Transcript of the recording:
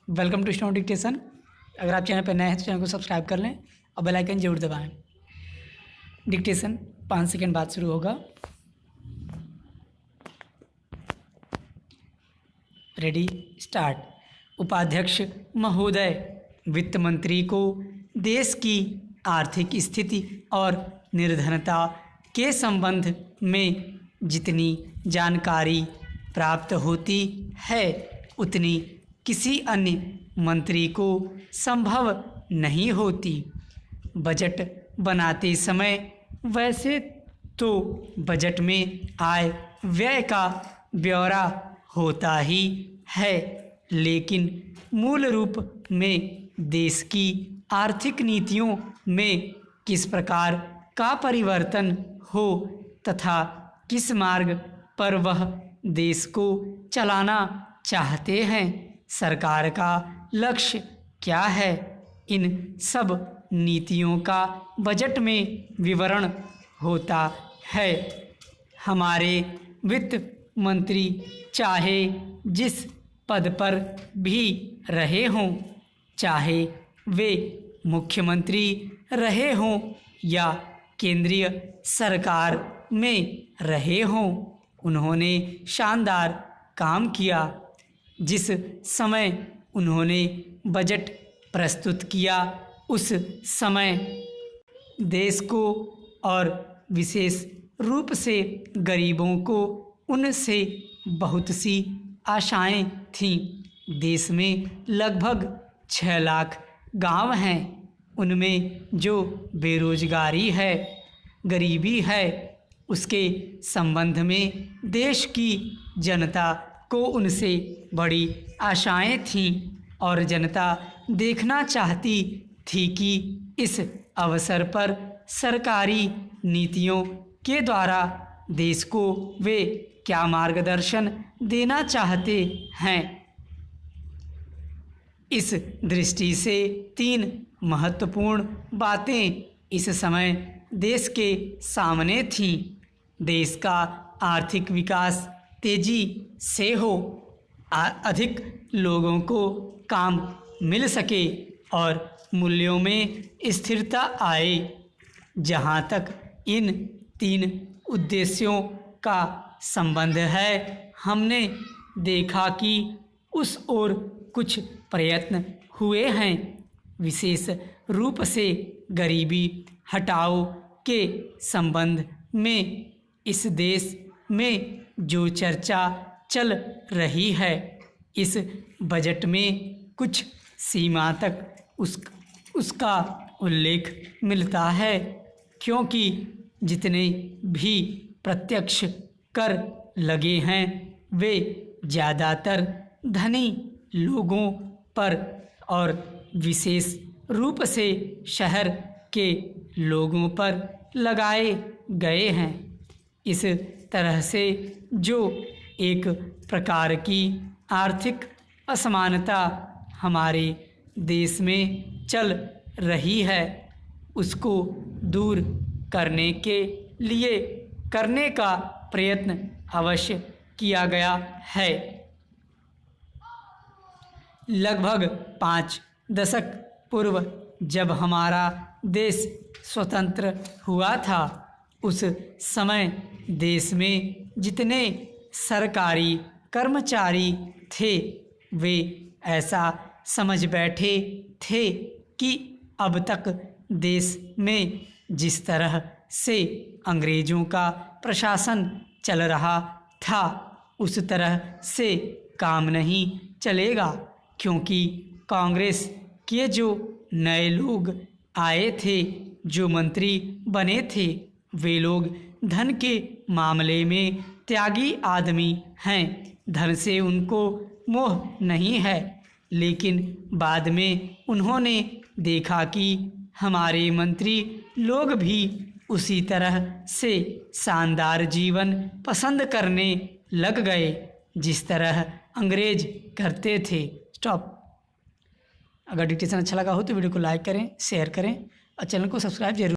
Welcome to steno dictation. अगर आप channel पर नए हैं तो चैनल को सब्सक्राइब कर लें और बेल आइकन जरूर दबाएं। डिक्टेशन 5 सेकंड बाद शुरू होगा। Ready start. उपाध्यक्ष महोदय, वित्त मंत्री को देश की आर्थिक स्थिति और निर्धनता के संबंध में जितनी जानकारी प्राप्त होती है उतनी किसी अन्य मंत्री को संभव नहीं होती। बजट बनाते समय वैसे तो बजट में आय व्यय का ब्यौरा होता ही है, लेकिन मूल रूप में देश की आर्थिक नीतियों में किस प्रकार का परिवर्तन हो तथा किस मार्ग पर वह देश को चलाना चाहते हैं, सरकार का लक्ष्य क्या है, इन सब नीतियों का बजट में विवरण होता है। हमारे वित्त मंत्री चाहे जिस पद पर भी रहे हों, चाहे वे मुख्यमंत्री रहे हों या केंद्रीय सरकार में रहे हों, उन्होंने शानदार काम किया। जिस समय उन्होंने बजट प्रस्तुत किया उस समय देश को और विशेष रूप से गरीबों को उनसे बहुत सी आशाएं थीं। देश में लगभग 6 लाख गांव हैं। उनमें जो बेरोजगारी है, गरीबी है, उसके संबंध में देश की जनता को उनसे बड़ी आशाएं थीं और जनता देखना चाहती थी कि इस अवसर पर सरकारी नीतियों के द्वारा देश को वे क्या मार्गदर्शन देना चाहते हैं। इस दृष्टि से 3 महत्वपूर्ण बातें इस समय देश के सामने थीं। देश का आर्थिक विकास तेजी से हो, अधिक लोगों को काम मिल सके और मूल्यों में स्थिरता आए। जहाँ तक इन 3 उद्देश्यों का संबंध है, हमने देखा कि उस ओर कुछ प्रयत्न हुए हैं। विशेष रूप से गरीबी हटाओ के संबंध में इस देश में जो चर्चा चल रही है, इस बजट में कुछ सीमा तक उसका उल्लेख मिलता है, क्योंकि जितने भी प्रत्यक्ष कर लगे हैं वे ज़्यादातर धनी लोगों पर और विशेष रूप से शहर के लोगों पर लगाए गए हैं। इस तरह से जो एक प्रकार की आर्थिक असमानता हमारे देश में चल रही है, उसको दूर करने के लिए करने का प्रयत्न अवश्य किया गया है। लगभग 5 दशक पूर्व जब हमारा देश स्वतंत्र हुआ था, उस समय देश में जितने सरकारी कर्मचारी थे वे ऐसा समझ बैठे थे कि अब तक देश में जिस तरह से अंग्रेज़ों का प्रशासन चल रहा था उस तरह से काम नहीं चलेगा, क्योंकि कांग्रेस के जो नए लोग आए थे, जो मंत्री बने थे, वे लोग धन के मामले में त्यागी आदमी हैं। धन से उनको मोह नहीं है, लेकिन बाद में उन्होंने देखा कि हमारे मंत्री लोग भी उसी तरह से शानदार जीवन पसंद करने लग गए जिस तरह अंग्रेज करते थे। स्टॉप। अगर डिक्टेशन अच्छा लगा हो तो वीडियो को लाइक करें, शेयर करें और चैनल को सब्सक्राइब जरूर